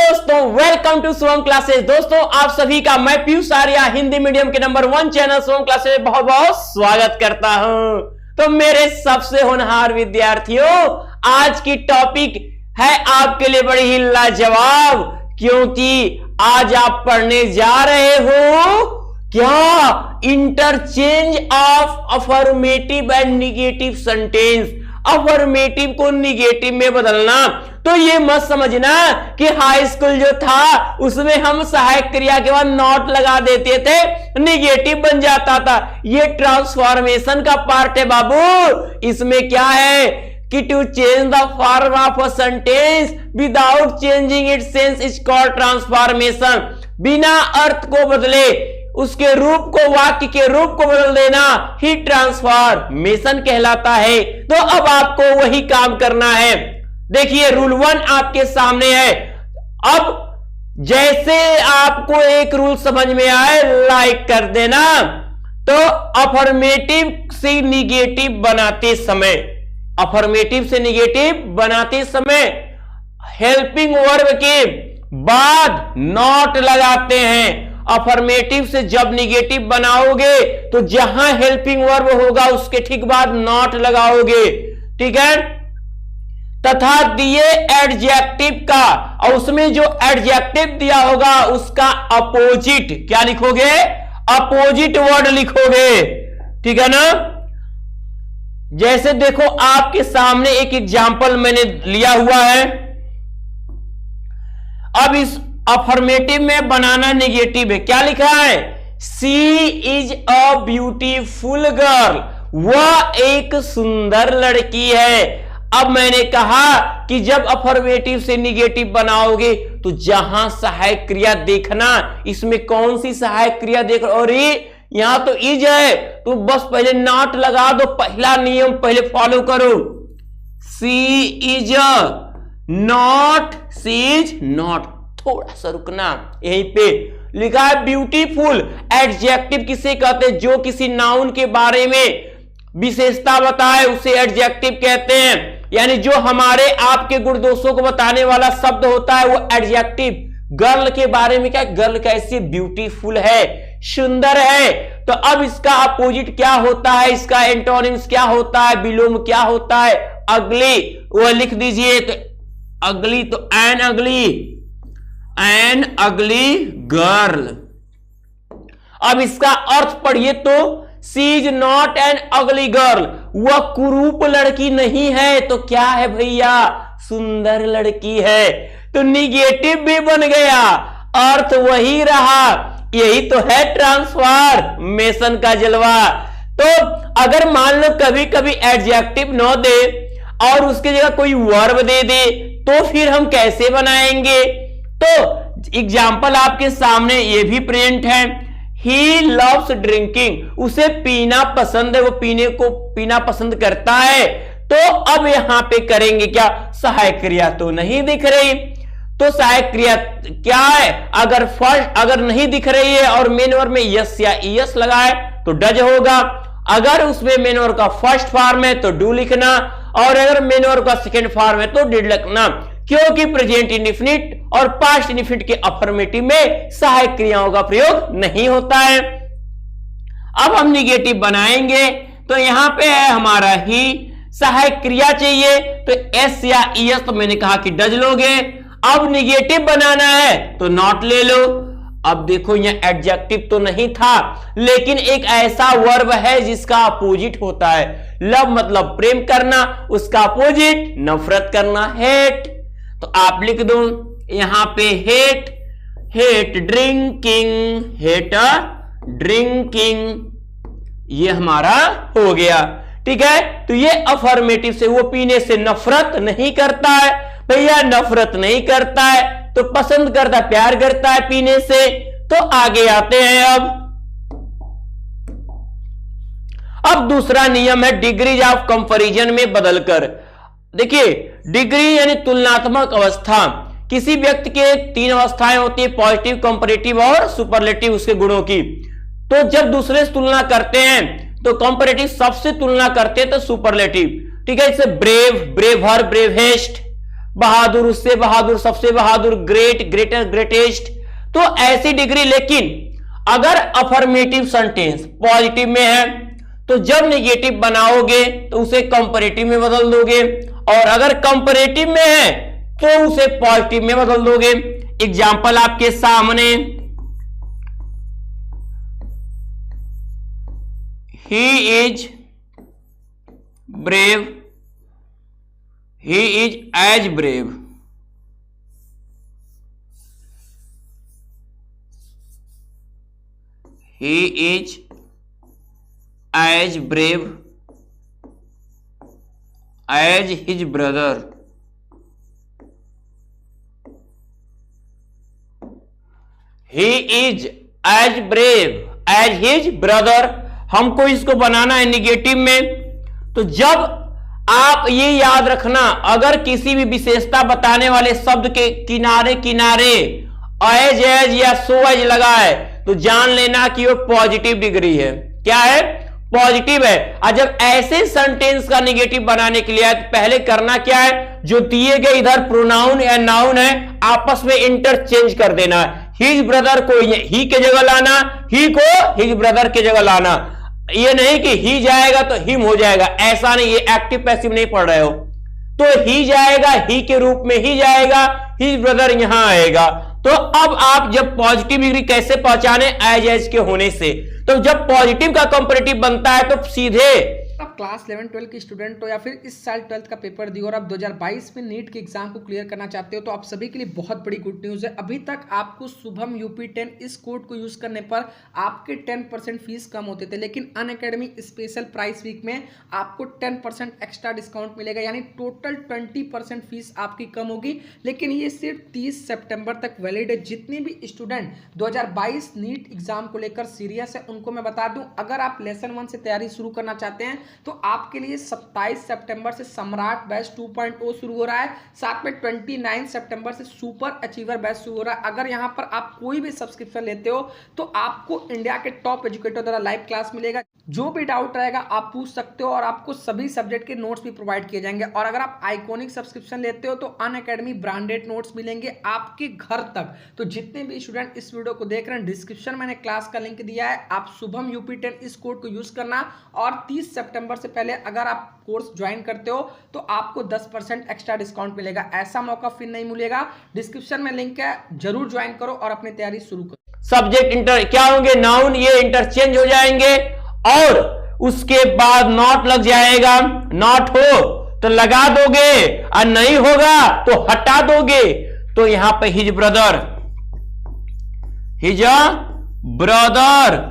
दोस्तों, welcome to Som classes. दोस्तों, आप सभी का मैं पीयूष आर्या हिंदी मीडियम के नंबर 1 चैनल सोम क्लासेस में बहुत बहुत स्वागत करता हूं। तो मेरे सबसे होनहार विद्यार्थियों, आज की टॉपिक है आपके लिए बड़ी ही लाजवाब, क्योंकि आज आप पढ़ने जा रहे हो क्या interchange of affirmative and negative sentence. Affirmative को निगेटिव में बदलना। तो ये मत समझना कि हाई स्कूल जो था उसमें हम सहायक क्रिया के बाद नॉट लगा देते थे, निगेटिव बन जाता था। ये ट्रांसफॉर्मेशन का पार्ट है बाबू। इसमें क्या है कि to change the form of a sentence without changing its sense is called transformation. बिना अर्थ को बदले उसके रूप को, वाक्य के रूप को बदल देना ही ट्रांसफॉर्मेशन कहलाता है। तो अब आपको वही काम करना है। देखिए, रूल 1 आपके सामने है। अब जैसे आपको एक रूल समझ में आए, लाइक कर देना। तो अफर्मेटिव से निगेटिव बनाते समय, अफर्मेटिव से निगेटिव बनाते समय हेल्पिंग वर्ब के बाद नॉट लगाते हैं। अफर्मेटिव से जब निगेटिव बनाओगे तो जहां हेल्पिंग वर्ब होगा उसके ठीक बाद नॉट लगाओगे, ठीक है। तथा दिए एडजेक्टिव का, और उसमें जो एडजेक्टिव दिया होगा उसका अपोजिट क्या लिखोगे? अपोजिट वर्ड लिखोगे, ठीक है ना। जैसे देखो, आपके सामने एक एग्जाम्पल मैंने लिया हुआ है। अब इस अफर्मेटिव में बनाना निगेटिव है। क्या लिखा है? She is a beautiful girl. वह एक सुंदर लड़की है। अब मैंने कहा कि जब अफर्मेटिव से निगेटिव बनाओगे तो जहां सहायक क्रिया देखना, इसमें कौन सी सहायक क्रिया देख, और यहां तो इज है तो बस पहले नॉट लगा दो। पहला नियम पहले फॉलो करो। She is not, she is not. थोड़ा सा रुकना, यहीं पे लिखा है ब्यूटीफुल। एडजेक्टिव किसे कहते हैं? जो किसी नाउन के बारे में विशेषता बताए उसे एडजेक्टिव कहते हैं। यानी जो हमारे आपके गुण दोषों को बताने वाला शब्द होता है वो एडजेक्टिव। गर्ल के बारे में क्या? गर्ल कैसी? ब्यूटीफुल है, सुंदर है। तो अब इसका अपोजिट क्या होता है? इसका एंटोनिम्स क्या होता है? विलोम क्या होता है? अगली। वो लिख दीजिए। तो अगली तो एन अगली गर्ल। अब इसका अर्थ पढ़िए तो she is not an ugly girl. वह कुरूप लड़की नहीं है। तो क्या है भैया? सुंदर लड़की है। तो निगेटिव भी बन गया, अर्थ वही रहा। यही तो है ट्रांसफॉर्मेशन का जलवा। तो अगर मान लो कभी कभी एडजेक्टिव न दे और उसकी जगह कोई वर्ब दे दे तो फिर हम कैसे बनाएंगे? तो एग्जाम्पल आपके सामने ये भी प्रेजेंट है। He loves drinking. उसे पीना पसंद है, वो पीना पसंद करता है। तो अब यहां पे करेंगे क्या? सहायक क्रिया तो नहीं दिख रही, तो सहायक क्रिया क्या है? अगर नहीं दिख रही है और मेन वर्ब में यस या ईएस लगाए तो डज होगा। अगर उसमें मेन वर्ब का फर्स्ट फॉर्म है तो डू लिखना, और अगर मेन वर्ब का सेकंड फॉर्म है तो डिड लिखना, क्योंकि प्रेजेंट इंडेफिनिट और पास्ट इंडेफिनिट के अफर्मेटिव में सहायक क्रियाओं का प्रयोग नहीं होता है। अब हम निगेटिव बनाएंगे तो यहां पे है हमारा ही। सहायक क्रिया चाहिए तो एस या ईएस, तो मैंने कहा कि डज लोगे। अब निगेटिव बनाना है तो नॉट ले लो। अब देखो, यहां एडजेक्टिव तो नहीं था, लेकिन एक ऐसा वर्ब है जिसका अपोजिट होता है। लव मतलब प्रेम करना, उसका अपोजिट नफरत करना, हेट। तो आप लिख दो यहां पे hate, hate drinking, hate drinking. ये हमारा हो गया, ठीक है। तो ये अफर्मेटिव से, वो पीने से नफरत नहीं करता है भैया, नफरत नहीं करता है तो पसंद करता, प्यार करता है पीने से। तो आगे आते हैं। अब दूसरा नियम है डिग्रीज ऑफ कंपैरिजन में बदलकर। देखिए, डिग्री यानी तुलनात्मक अवस्था। किसी व्यक्ति के 3 अवस्थाएं होती है, पॉजिटिव, कंपैरेटिव और सुपरलेटिव, उसके गुणों की। तो जब दूसरे से तुलना करते हैं तो कंपैरेटिव, सबसे तुलना करते हैं तो सुपरलेटिव, ठीक है। जैसे ब्रेव, ब्रेवर, ब्रेवेस्ट, बहादुर, उससे बहादुर, सबसे बहादुर, ग्रेट, ग्रेटर, ग्रेटेस्ट, तो ऐसी डिग्री। लेकिन अगर अफर्मेटिव सेंटेंस पॉजिटिव में है तो जब नेगेटिव बनाओगे तो उसे कंपैरेटिव में बदल दोगे, और अगर कंपैरेटिव में है तो उसे पॉजिटिव में बदल दोगे। एग्जाम्पल आपके सामने, he is brave, he is as brave, he is as brave as his brother, he is as brave as his brother। हमको इसको बनाना है निगेटिव में। तो जब आप ये याद रखना, अगर किसी भी विशेषता बताने वाले शब्द के किनारे किनारे एज या सो एज लगा है तो जान लेना कि वो पॉजिटिव डिग्री है। क्या है? पॉजिटिव है। और जब ऐसे सेंटेंस का निगेटिव बनाने के लिए पहले करना क्या है, जो दिए गए इधर प्रोनाउन या नाउन है आपस में इंटरचेंज कर देना है। हिज ब्रदर को ही के जगह लाना, ही को हिज ब्रदर के जगह लाना। ये नहीं कि ही जाएगा तो हिम हो जाएगा, ऐसा नहीं। ये एक्टिव पैसिव नहीं पढ़ रहे हो, तो ही जाएगा ही के रूप में ही जाएगा, हिज ब्रदर यहां आएगा। तो अब आप जब पॉजिटिव डिग्री कैसे पहचाने, एज के होने से। तो जब पॉजिटिव का कंपैरेटिव बनता है तो सीधे आप क्लास 11-12 के स्टूडेंट हो या फिर इस साल 12th का पेपर दिए और आप 2022 में नीट के एग्जाम को क्लियर करना चाहते हो, तो आप सभी के लिए बहुत बड़ी गुड न्यूज़ है। अभी तक आपको शुभम UP10 इस कोड को यूज़ करने पर आपके 10% फीस कम होते थे, लेकिन अनअकैडमी स्पेशल प्राइस वीक में आपको 10% एक्स्ट्रा डिस्काउंट मिलेगा, यानी टोटल 20% फीस आपकी कम होगी। लेकिन ये सिर्फ 30 सितंबर तक वैलिड है। जितने भी स्टूडेंट 2022 नीट एग्जाम को लेकर सीरियस है उनको मैं बता दूं, अगर आप लेसन 1 से तैयारी शुरू करना चाहते हैं तो आपके लिए 27 सितंबर से सम्राट बैच 2.0 शुरू हो रहा है, साथ में 29 सितंबर से सुपर अचीवर बैच शुरू हो रहा है। अगर यहां पर आप कोई भी सब्सक्रिप्शन लेते हो तो आपको इंडिया के टॉप एजुकेटर द्वारा लाइव क्लास मिलेगा। जो भी डाउट रहेगा आप पूछ सकते हो और आपको सभी सब्जेक्ट के नोट्स भी प्रोवाइड किए जाएंगे। और अगर आप आइकॉनिक सब्सक्रिप्शन लेते हो तो अनअकैडमी ब्रांडेड नोट्स मिलेंगे आपके घर तक। तो जितने भी स्टूडेंट इस वीडियो को देख रहे हैं, डिस्क्रिप्शन मैंने क्लास का लिंक दिया है, आप शुभम UP10 इस कोड को यूज करना। और 30 सितंबर से पहले अगर आप कोर्स ज्वाइन करते हो तो आपको 10% एक्स्ट्रा डिस्काउंट मिलेगा। ऐसा मौका फिर नहीं मिलेगा। डिस्क्रिप्शन में लिंक है, जरूर ज्वाइन करो और अपनी तैयारी शुरू करो। सब्जेक्ट इंटर क्या होंगे, नाउन, ये इंटरचेंज हो जाएंगे और उसके बाद नॉट लग जाएगा। नॉट हो तो लगा दोगे और नहीं होगा तो हटा दोगे। तो यहां पे हिज ब्रदर, हिज ब्रदर,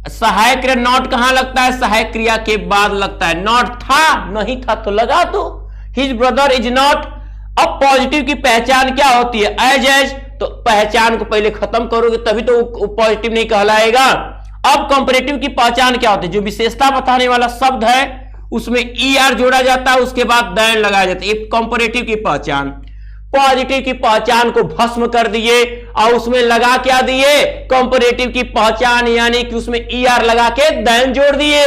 सहायक क्रिया नॉट कहां लगता है, सहायक क्रिया के बाद लगता है। नॉट था, नहीं था तो लगा दो। His brother is not. अब पॉजिटिव की पहचान क्या होती है, एज तो पहचान को पहले खत्म करोगे तभी तो पॉजिटिव नहीं कहलाएगा। अब कंपैरेटिव की पहचान क्या होती है, जो विशेषता बताने वाला शब्द है उसमें ER जोड़ा जाता है, उसके बाद दैन लगाया जाता है। कंपैरेटिव की पहचान। पॉजिटिव की पहचान को भस्म कर दिए और उसमें लगा क्या दिए, कंपैरेटिव की पहचान, यानी कि उसमें ER लगा के दैन जोड़ दिए।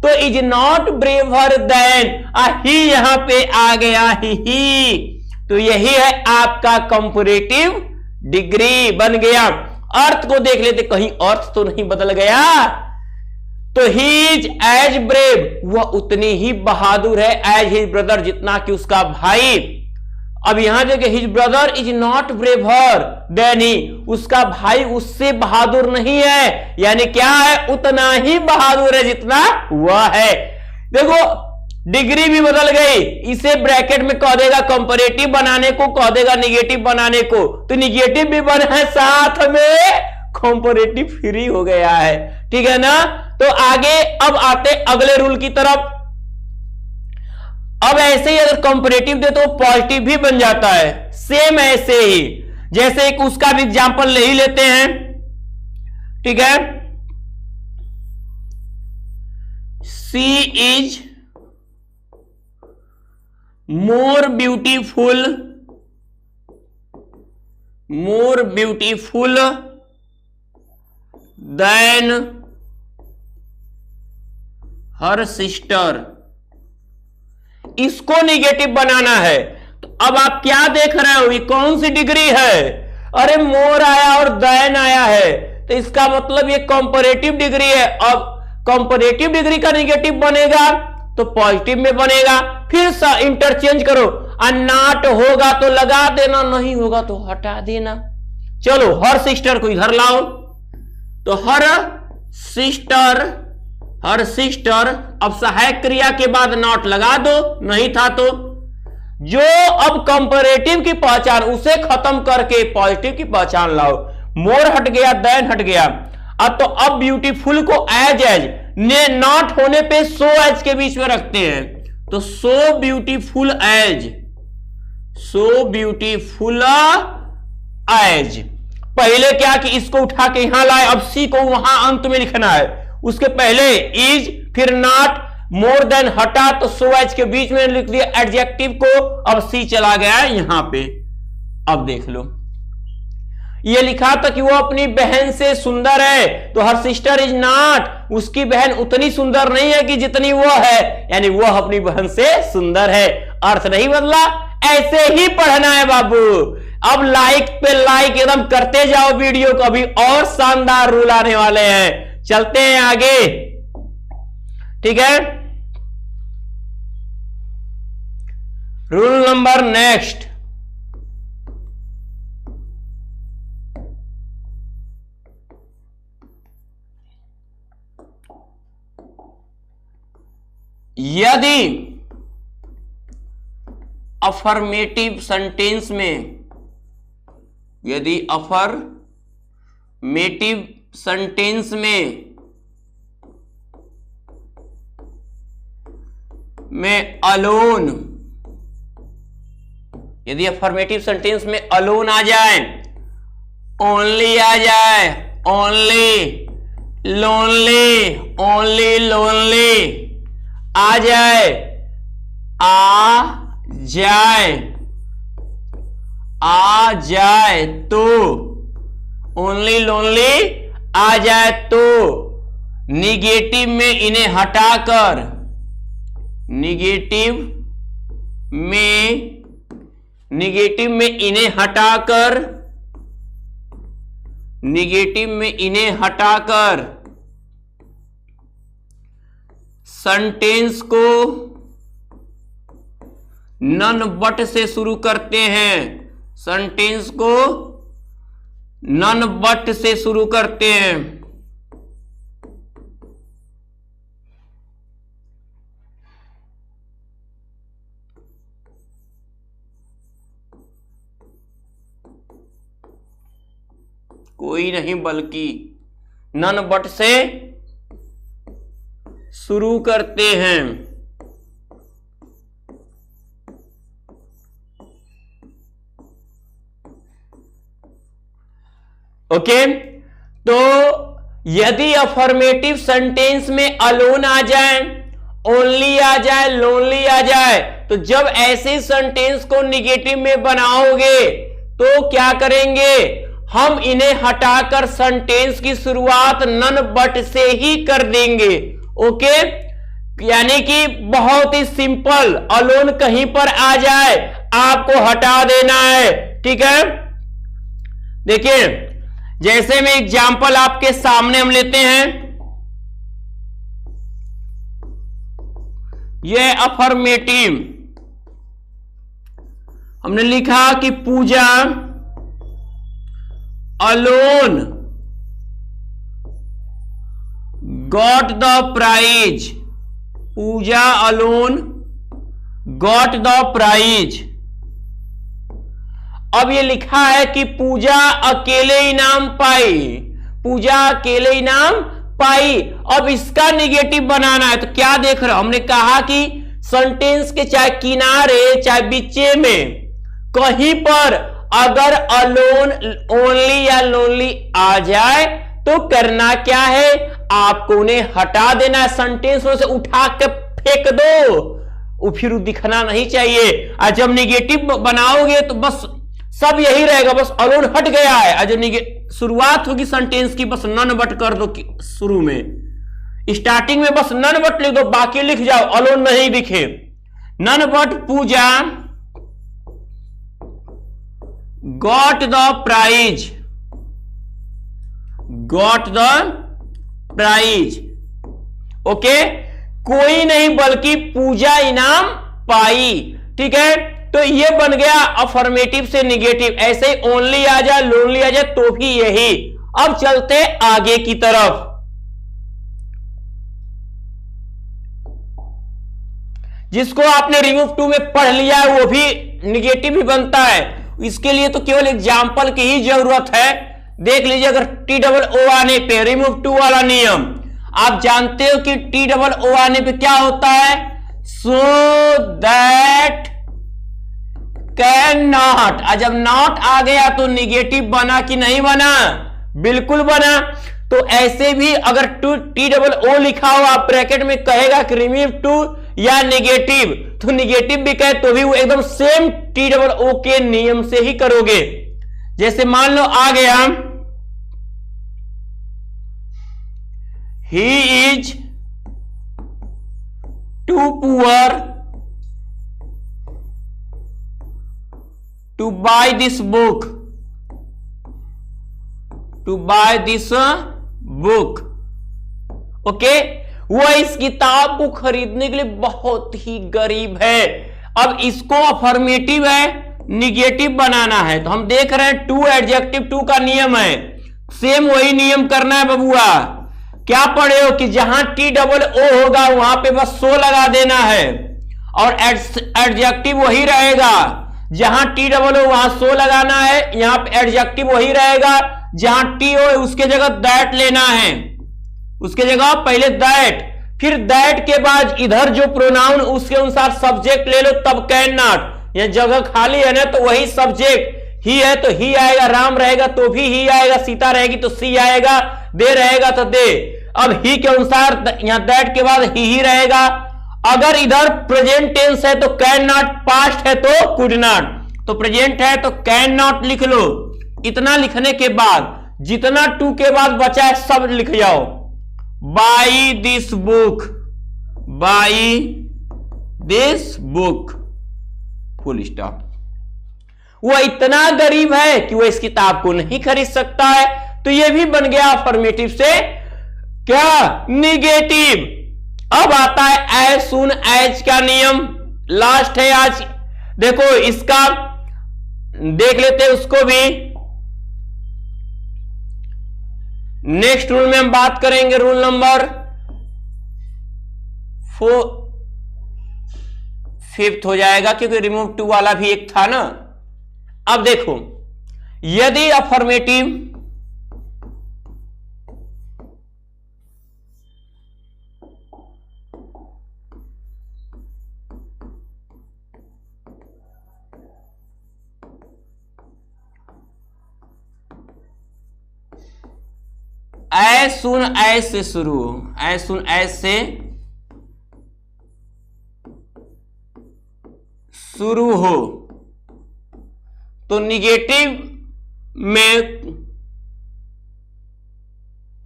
तो इज नॉट ब्रेवर देन, ही यहां पे आ गया ही। तो यही है आपका कंपैरेटिव डिग्री बन गया। अर्थ को देख लेते, कहीं अर्थ तो नहीं बदल गया। तो ही इज एज ब्रेव, वह उतनी ही बहादुर है एज हिज ब्रदर, जितना कि उसका भाई। अब यहां देखिए, his brother is not braver than he, उसका भाई उससे बहादुर नहीं है, यानी क्या है, उतना ही बहादुर है जितना वह है। देखो डिग्री भी बदल गई, इसे ब्रैकेट में कह देगा कंपैरेटिव बनाने को, कह देगा निगेटिव बनाने को, तो निगेटिव भी बना है, साथ में कंपैरेटिव फ्री हो गया है। ठीक है ना। तो आगे अब आते अगले रूल की तरफ। अब ऐसे ही अगर कंपैरेटिव दे तो पॉजिटिव भी बन जाता है, सेम ऐसे ही। जैसे एक उसका भी एग्जांपल ले ही लेते हैं। ठीक है, she is more beautiful than her sister. इसको निगेटिव बनाना है तो अब आप क्या देख रहे हो, ये कौन सी डिग्री है? अरे मोर आया और देन आया है, तो इसका मतलब ये कंपैरेटिव डिग्री है। अब कंपैरेटिव डिग्री का निगेटिव बनेगा तो पॉजिटिव में बनेगा, फिर इंटरचेंज करो। नॉट होगा तो लगा देना, नहीं होगा तो हटा देना। चलो हर सिस्टर को इधर लाओ, तो हर सिस्टर अब सहायक क्रिया के बाद नॉट लगा दो, नहीं था तो। जो अब कंपैरेटिव की पहचान उसे खत्म करके पॉजिटिव की पहचान लाओ। मोर हट गया, देन हट गया। अब तो अब ब्यूटीफुल को एज ने नॉट होने पे सो एज के बीच में रखते हैं, तो सो ब्यूटीफुल एज पहले क्या कि इसको उठा के यहां लाए, अब सी को वहां अंत में लिखना है। उसके पहले इज, फिर नॉट, मोर देन हटा तो सो एज के बीच में लिख दिया एडजेक्टिव को। अब सी चला गया यहां पे। अब देख लो, ये लिखा था कि वो अपनी बहन से सुंदर है, तो हर सिस्टर इज नॉट, उसकी बहन उतनी सुंदर नहीं है कि जितनी वो है, यानी वो अपनी बहन से सुंदर है। अर्थ नहीं बदला, ऐसे ही पढ़ना है बाबू। अब लाइक पे लाइक एकदम करते जाओ वीडियो को, अभी और शानदार रूल आने वाले हैं। चलते हैं आगे, ठीक है। रूल नंबर नेक्स्ट, यदि अफर्मेटिव सेंटेंस में अलोन, यदि अफर्मेटिव सेंटेंस में अलोन आ जाए, ओनली आ जाए, ओनली, लोनली, ओनली लोनली आ जाए, आ जाए तो, ओनली लोनली आ जाए तो निगेटिव में इन्हें हटाकर, निगेटिव में इन्हें हटाकर सेंटेंस को नन बट से शुरू करते हैं, सेंटेंस को नन बट से शुरू करते हैं। कोई नहीं बल्कि नन बट से शुरू करते हैं। ओके, तो यदि अफर्मेटिव सेंटेंस में अलोन आ जाए, ओनली आ जाए, लोनली आ जाए, तो जब ऐसे सेंटेंस को निगेटिव में बनाओगे तो क्या करेंगे, हम इन्हें हटाकर सेंटेंस की शुरुआत नन बट से ही कर देंगे। ओके, यानी कि बहुत ही सिंपल, अलोन कहीं पर आ जाए आपको हटा देना है, ठीक है। देखिए, जैसे में एग्जाम्पल आपके सामने हम लेते हैं, यह अफर्मेटिव हमने लिखा कि Pooja alone got the prize, Pooja alone got the prize. अब ये लिखा है कि पूजा अकेले इनाम पाई, पूजा अकेले इनाम पाई। अब इसका निगेटिव बनाना है, तो क्या देख रहे हो, हमने कहा कि सेंटेंस के चाहे किनारे चाहे बीचे में कहीं पर अगर अलोन, ओनली या लोनली आ जाए तो करना क्या है, आपको उन्हें हटा देना है, सेंटेंस में से उठा के फेंक दो, वो फिर दिखना नहीं चाहिए। और जब निगेटिव बनाओगे तो बस सब यही रहेगा, बस अलोन हट गया है। और जब शुरुआत होगी सेंटेंस की बस नन बट कर दो, शुरू में स्टार्टिंग में बस नन बट लिख दो, बाकी लिख जाओ अलोन नहीं दिखे। None but Pooja got the prize, got the prize. Okay, कोई नहीं बल्कि पूजा इनाम पाई। ठीक है, तो ये बन गया अफर्मेटिव से निगेटिव। ऐसे ही ओनली आ जाए, लोनली आ जाए तो भी यही। अब चलते आगे की तरफ। जिसको आपने रिमूव टू में पढ़ लिया है वो भी निगेटिव ही बनता है। इसके लिए तो केवल एग्जाम्पल की ही जरूरत है। देख लीजिए, अगर टी डबल ओ आने पे रिमूव टू वाला नियम, आप जानते हो कि टी डबल ओ आने पे क्या होता है, सो दैट कैन नॉट। जब नॉट आ गया तो निगेटिव बना कि नहीं बना, बिल्कुल बना। तो ऐसे भी अगर टी डबल ओ लिखा हो, आप ब्रैकेट में कहेगा कि रिमूव टू या निगेटिव, तो निगेटिव भी कहे तो भी वो एकदम सेम टी डबल ओ के नियम से ही करोगे। जैसे मान लो आ गया, he is too poor to buy this book, to buy this book. Okay, वो इस किताब को खरीदने के लिए बहुत ही गरीब है। अब इसको अफर्मेटिव है, निगेटिव बनाना है। तो हम देख रहे हैं टू एडजेक्टिव टू का नियम है, सेम वही नियम करना है बबुआ। क्या पढ़े हो कि जहां टी डबल ओ होगा वहां पे बस सो लगा देना है, और एडजेक्टिव वही रहेगा। जहां टी डबल ओ वहां सो लगाना है, यहां पे एडजेक्टिव वही रहेगा। जहां टी ओ उसके जगह दैट लेना है, उसके जगह पहले दैट, फिर दैट के बाद इधर जो प्रोनाउन उसके अनुसार सब्जेक्ट ले लो, तब कैन नॉट। यह जगह खाली है ना, तो वही सब्जेक्ट ही है तो ही आएगा, राम रहेगा तो भी ही आएगा, सीता रहेगी तो सी आएगा, दे रहेगा तो दे। अब ही के अनुसार यहां दैट के बाद ही रहेगा। अगर इधर प्रेजेंट टेंस है तो कैन नॉट, पास्ट है तो कुड नॉट, तो प्रेजेंट है तो कैन नॉट लिख लो। इतना लिखने के बाद जितना टू के बाद बचा है सब लिख जाओ। By this book, by this book, full stop. वो इतना गरीब है कि वो इस किताब को नहीं खरीद सकता है। तो ये भी बन गया अफर्मेटिव से क्या, निगेटिव। अब आता है एज सुन एज का नियम, लास्ट है आज। देखो इसका देख लेते हैं उसको भी। नेक्स्ट रूल में हम बात करेंगे, रूल नंबर 5 हो जाएगा, क्योंकि रिमूव टू वाला भी एक था ना। अब देखो, यदि अफर्मेटिव एज सुन एज से शुरू हो, एज सुन एज से शुरू हो, तो निगेटिव में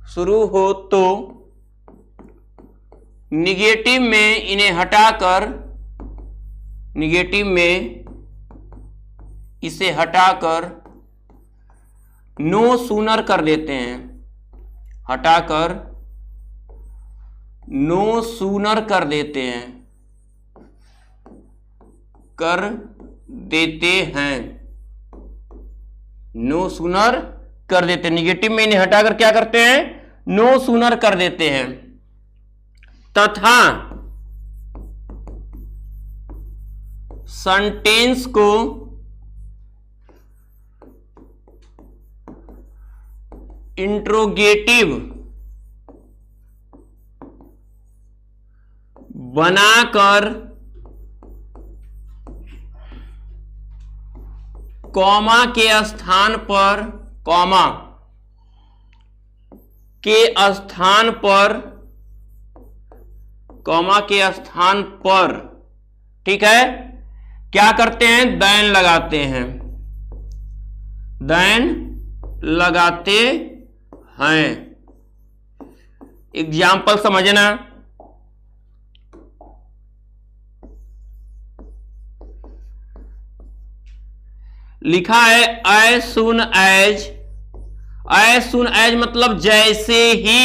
शुरू हो तो निगेटिव में इन्हें हटाकर, निगेटिव में इसे हटाकर नो सूनर कर देते हैं, हटाकर नो सूनर कर देते हैं, कर देते हैं, नो सूनर कर देते हैं। निगेटिव में इन्हें हटाकर क्या करते हैं, नो सूनर कर देते हैं। तथा सेंटेंस को इंट्रोगेटिव बनाकर कॉमा के स्थान पर, कॉमा के स्थान पर, कॉमा के स्थान पर, ठीक है, क्या करते हैं, दैन लगाते हैं, दैन लगाते हैं। एग्जाम्पल समझना, लिखा है एज सुन एज मतलब जैसे ही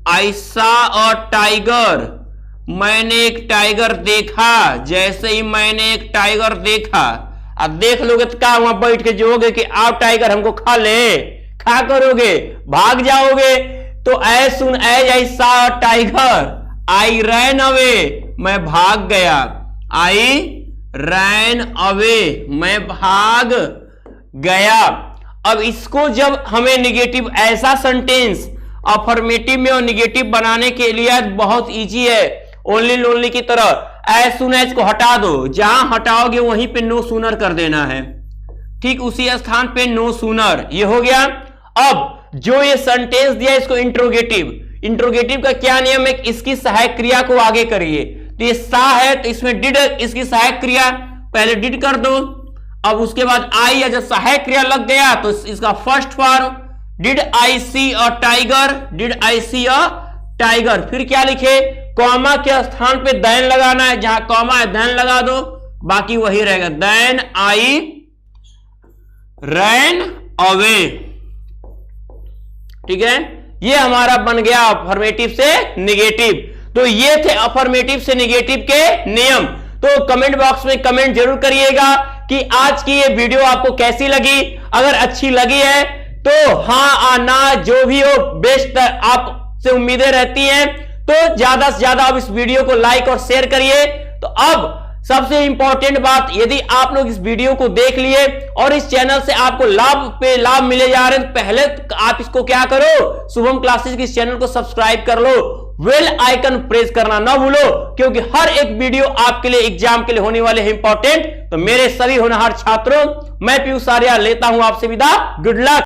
आई सॉ अ टाइगर, मैंने एक टाइगर देखा, जैसे ही मैंने एक टाइगर देखा। अब देख लोगे तो क्या वहां बैठ के जोगे कि आओ टाइगर हमको खा ले, क्या करोगे, भाग जाओगे। तो as soon as I saw a tiger I ran away, मैं भाग गया। आई रैन अवे, मैं भाग गया। अब इसको जब हमें निगेटिव, ऐसा सेंटेंस अफर्मेटिव में और निगेटिव बनाने के लिए बहुत इजी है, ओनली लोनली की तरह। एज सुन एज को हटा दो, जहां हटाओगे वहीं पे नो सूनर कर देना है, ठीक उसी स्थान पे नो सूनर, ये हो गया। अब जो ये सेंटेंस दिया इसको इंट्रोगेटिव का क्या नियम है, इसकी सहायक क्रिया को आगे करिए। तो ये सा है तो इसमें डिड, इसकी सहायक क्रिया पहले डिड कर दो, अब उसके बाद आई या जब सहायक क्रिया लग गया तो इसका first form did I see a tiger, did I see a tiger. फिर क्या लिखे, कॉमा के स्थान पे देन लगाना है, जहां कॉमा है देन लगा दो, बाकी वही रहेगा, देन आई रैन अवे। ठीक है, ये हमारा बन गया अफर्मेटिव से निगेटिव। तो ये थे अफर्मेटिव से निगेटिव के नियम। तो कमेंट बॉक्स में कमेंट जरूर करिएगा कि आज की ये वीडियो आपको कैसी लगी। अगर अच्छी लगी है तो हाँ ना, जो भी हो बेस्ट आपसे उम्मीदें रहती हैं। तो ज्यादा से ज्यादा आप इस वीडियो को लाइक और शेयर करिए। तो अब सबसे इंपॉर्टेंट बात, यदि आप लोग इस वीडियो को देख लिए और इस चैनल से आपको लाभ पे लाभ मिले जा रहे हैं, तो पहले आप इसको क्या करो, शुभम क्लासेस के इस चैनल को सब्सक्राइब कर लो, बेल आइकन प्रेस करना ना भूलो, क्योंकि हर एक वीडियो आपके लिए एग्जाम के लिए होने वाले हैं इंपॉर्टेंट। तो मेरे सभी होनहार छात्रों, मैं पीयूष आर्या लेता हूं आपसे विदा, गुड लक।